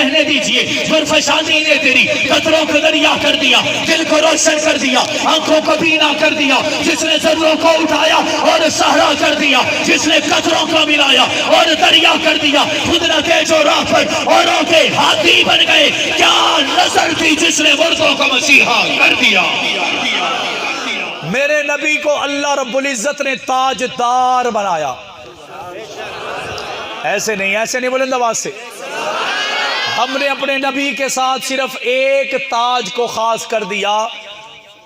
کہنے دیجئے زلفشانی نے تیری قطروں کو دریا کر دیا، دل کو روشن کر دیا، آنکھوں کو بینا کر دیا، جس نے ذروں کو اٹھایا اور صحرا کر دیا، جس نے قطروں کو ملایا اور دریا کر دیا، قدرت جو راہ پر اوروں کے ہاتھی بن گئے، کیا نظر تھی جس نے مردوں کو مسیحا کر دیا۔ میرے نبی کو اللہ رب العزت نے تاجدار بنایا، ایسے نہیں بلند آواز سے۔ ہم نے اپنے نبی کے ساتھ صرف ایک تاج کو خاص کر دیا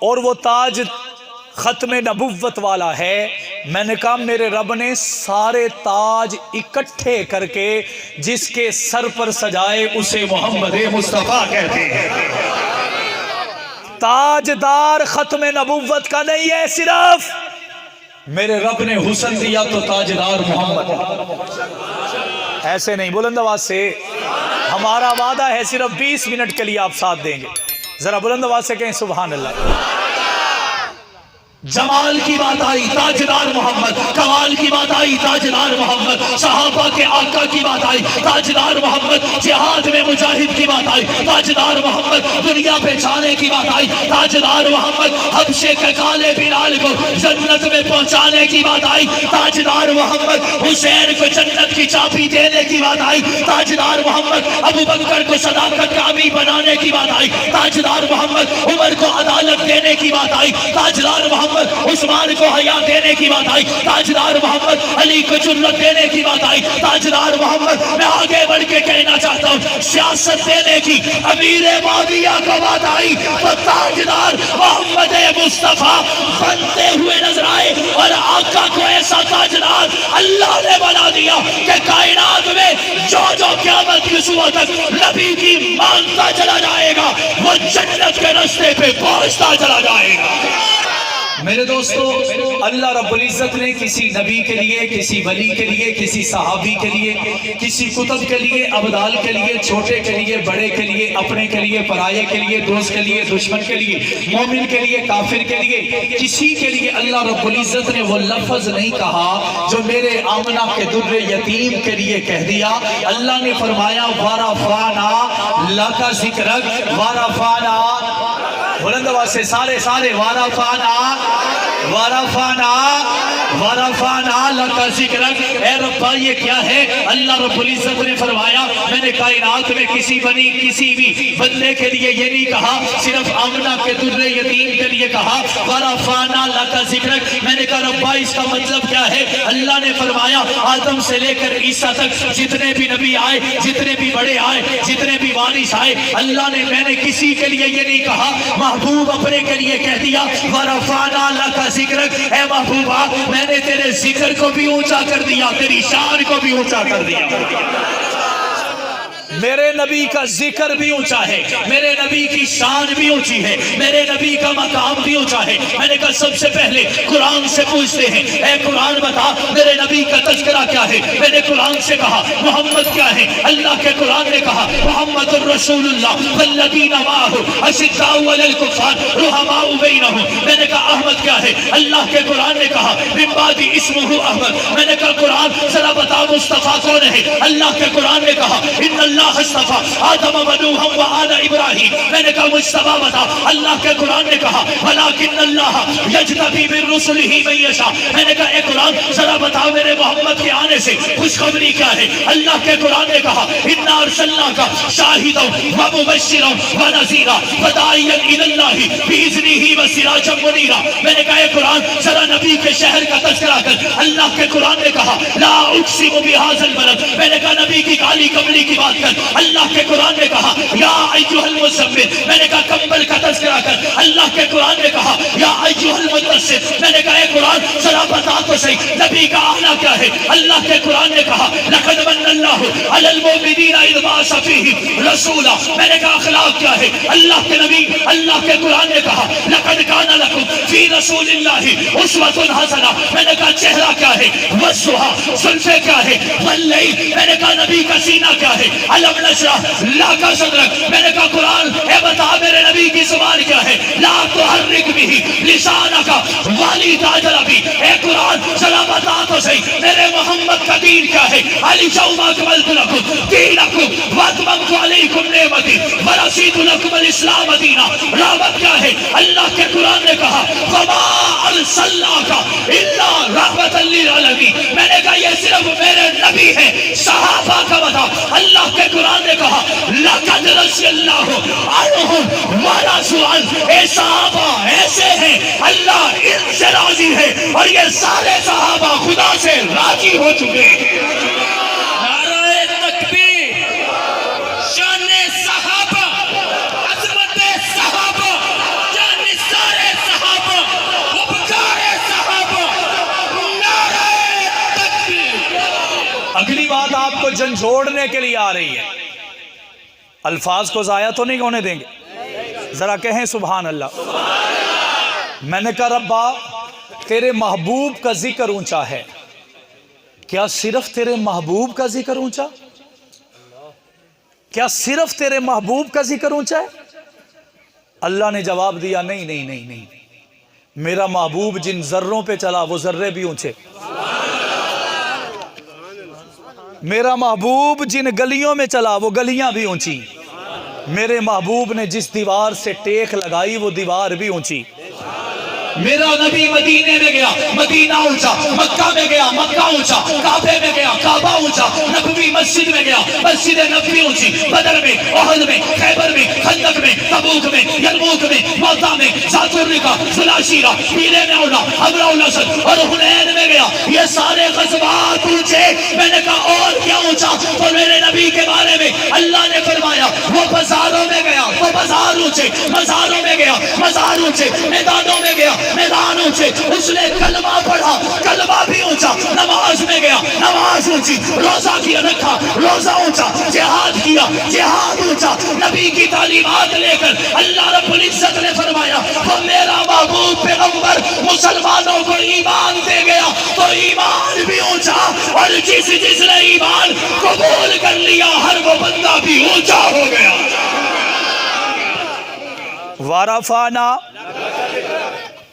اور وہ تاج ختم نبوت والا ہے۔ میں نے کہا میرے رب نے سارے تاج اکٹھے کر کے جس کے سر پر سجائے اسے محمد مصطفیٰ کہتے ہیں۔ تاجدار ختم نبوت کا نہیں ہے، صرف میرے رب نے حسن دیا تو تاجدار محمد۔ ایسے نہیں، بلند آواز سے۔ ہمارا وعدہ ہے صرف 20 منٹ کے لیے آپ ساتھ دیں گے، ذرا بلند آواز سے کہیں سبحان اللہ۔ جمال کی بات آئی تاجدار محمد، کمال کی بات آئی تاجدار محمد، صحابہ کے آقا کی بات آئی تاجدار محمد، جہاد میں مجاہد کی بات آئی تاجدار محمد، دنیا پہ جانے کی بات آئی تاجدار محمد، حبشے کے کالے بلال کو جنت میں پہنچانے کی بات آئی تاجدار محمد، حسین کو جنت کی چابی دینے کی بات آئی تاجدار محمد، ابو بکر کو صداقت کا امیر بنانے کی بات آئی تاجدار محمد، عمر کو عدالت دینے کی بات آئی تاجدار محمد، عثمان کو حیا دینے کی بات آئی تاجدار محمد، علی کو جرت دینے کی بات آئی تاجدار محمد۔ میں آگے بڑھ کے کہنا چاہتا ہوں سیاست دینے کی امیر معاویہ کو بات آئی تو تاجدار محمد مصطفیٰ بنتے ہوئے نظر آئے، اور آقا کو ایسا تاجدار اللہ نے بنا دیا کہ کائنات میں جو قیامت کی صبح تک نبی کی مانتا چلا جائے گا وہ جنت کے راستے پہ پہنچتا چلا جائے گا۔ میرے دوستو، اللہ رب العزت نے کسی نبی کے لیے، کسی ولی کے لیے، کسی صحابی کے لیے، کسی کتب کے لیے، ابدال کے لیے، چھوٹے کے لیے، بڑے کے لیے، اپنے کے لیے، پرائے کے لیے، دوست کے لیے، دشمن کے لیے، مومن کے لیے، کافر کے لیے، کسی کے لیے اللہ رب العزت نے وہ لفظ نہیں کہا جو میرے آمنہ کے در یتیم کے لیے کہہ دیا۔ اللہ نے فرمایا وَرَفَعْنَا لَكَ ذِكْرَكَ، وَرَفَعْنَا، بلند آواز سے سارے وَرَفَعْنَا لَكَ ذِكْرَكَ۔ اے ربا یہ کیا ہے؟ اللہ رب العزت نے فرمایا میں نے کائنات میں کسی بھی بندے کے لیے یہ نہیں کہا، صرف آمنہ کے در یتیم کے لیے کہا وَرَفَعْنَا لَكَ ذِكْرَكَ۔ میں نے کہا ربا اس کا مطلب کیا ہے؟ اللہ نے فرمایا آدم سے لے کر عیسیٰ تک جتنے بھی نبی آئے، جتنے بھی بڑے آئے، جتنے بھی وارث آئے، اللہ نے میں نے کسی کے لیے یہ نہیں کہا، محبوب اپنے کے لیے کہہ دیا وَرَفَعْنَا لَكَ ذِكْرَكَ۔ اے محبوبہ میں نے تیرے ذکر کو بھی اونچا کر دیا، تیری شان کو بھی اونچا کر دیا۔ میرے نبی کا ذکر بھی اونچا ہے، میرے نبی کی شان بھی اونچی ہے، میرے نبی کا مقام بھی اونچا ہے۔ میں نے کہا سب سے پہلے قرآن سے پوچھتے ہیں اے قرآن بتا میرے نبی کا تذکرہ کیا ہے؟ میں نے قرآن سے کہا محمد کیا ہے؟ اللہ کے قرآن نے کہا محمد الرسول اللہ والذین معہ اشداء علی الکفار رحماء بینہم۔ میں نے کہا احمد کیا ہے؟ اللہ کے قرآن نے کہا من بعد اسمہ احمد۔ میں نے کہا قرآن ذرا بتا مصطفیٰ کون ہے؟ اللہ کے قرآن نے کہا ان اللہ اصطفیٰ آدم و نوح و آل ابراہیم۔ میں نے کہا مصطفیٰ بتا، اللہ کے قرآن نے کہا ولیکن اللہ یجتبی من رسلہ من یشاء۔ میں نے کہا اے قرآن ذرا بتا میرے محمد کے آنے سے خوشخبری کیا ہے؟ اللہ کے قرآن نے کہا انا ارسلناک شاہدا و مبشرا و نذیرا وداعیا الی اللہ باذنہ و سراجا منیرا۔ میں نے کہا اے قرآن ذرا نبی کے شہر کا تذکرہ کر۔ اللہ کے قرآن نے کہا لا اقسم بہذا البلد۔ میں نے کہا نبی کی کالی کملی کی بات کر۔ اللہ کے قرآن نے کہا یا ایھا المزمل۔ میں نے کہا کمبل کا تذکرہ کر۔ اللہ کے قرآن نے کہا یا ایھا المدثر۔ میں نے کہا اے قرآن ذرا بتا تو صحیح نبی کا آنا کیا ہے؟ اللہ کے قرآن نے کہا لقد من اللہ علی المؤمنین اذ بعث فیہم رسولا۔ میں نے کہا اخلاق کیا ہے؟ اللہ کے نبی اللہ کے قرآن نے کہا لقد کان لکم فی رسول اللہ اسوۃ حسنہ۔ میں نے کہا چہرہ کیا ہے؟ والضحیٰ، زلفیں کیا ہے؟ واللیل۔ میں نے کہا نبی کا سینہ کیا ہے؟ علم نشرح لک صدرک۔ میں نے کہا قرآن اے بتا میرے نبی کی زبان کیا ہے؟ لا تحرک بہ لسانک ولتعجل بہ۔ اے قرآن ذرا بتا تو صحیح میرے محمد کا دین کیا ہے؟ الیوم اکملت لکم دینکم واتممت علیکم نعمتی ورضیت لکم الاسلام دینا. رحمت کیا ہے؟ اللہ کے قرآن نے کہا وما ارسلناک الا رحمۃ للعالمین. میں نے کہا یہ صرف میرے نبی ہے. صحابہ کا بتا. اللہ کے قرآن نے کہا لقد رضی اللہ عنہم ورضوا عنہ. اے صحابہ ایسے ہیں اللہ ان سے راضی ہے اور یہ سارے صحابہ خدا سے راضی ہو چکے ہیں. نعرہ تکبیر، شان صحابہ، عظمت صحابہ، جان سارے صحابہ، وبکار صحابہ. نعرہ تکبیر. اگلی بات آپ کو جھنجھوڑنے کے لیے آ رہی ہے. الفاظ کو ضائع تو نہیں ہونے دیں گے. ذرا کہیں سبحان اللہ. میں نے کہا ربا تیرے محبوب کا ذکر اونچا ہے. کیا صرف تیرے محبوب کا ذکر اونچا؟ کیا صرف تیرے محبوب کا ذکر اونچا ہے؟ اللہ نے جواب دیا نہیں نہیں نہیں نہیں. میرا محبوب جن ذروں پہ چلا وہ ذرے بھی اونچے. میرا محبوب جن گلیوں میں چلا وہ گلیاں بھی اونچی. میرے محبوب نے جس دیوار سے ٹیک لگائی وہ دیوار بھی اونچی. میرا نبی مدینے میں گیا مدینہ اونچا، مکہ میں گیا مکہ اونچا، کعبے میں گیا کعبہ اونچا، نبوی مسجد میں گیا مسجد نبوی اونچی، بدر میں، احد میں، خیبر میں، خندق میں، تبوک میں، یرموک میں، موطا میں، ذات الرقا، ذوالعشیرہ، میلے مولا، حمراء الاسد اور حنین میں گیا. یہ سارے غزوات اونچے. میں نے کہا اور کیا اونچا؟ تو میرے نبی کے بارے میں اللہ نے فرمایا وہ بازاروں میں گیا وہ بازار اونچے، مزاروں میں گیا مزار اونچے، میدانوں میں گیا میدان اونچے. اس نے کلمہ پڑھا کلمہ بھی اونچا. نماز میں گیا نماز اونچی. روزہ کیا رکھا روزہ اونچا. جہاد کیا جہاد اونچا. نبی کی تعلیمات لے کر اللہ رب العزت نے فرمایا وہ میرا محبوب پیغمبر مسلمانوں کو ایمان دے گیا تو ایمان بھی اونچا. اور جس نے ایمان قبول کر لیا ہر وہ بندہ بھی اونچا ہو گیا. وارفانا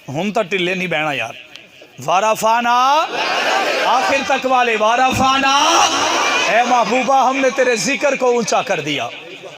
ہم تو ٹلے نہیں بہنا یار. وارفانا آخر تک والے وارفانا. اے محبوبہ ہم نے تیرے ذکر کو اونچا کر دیا.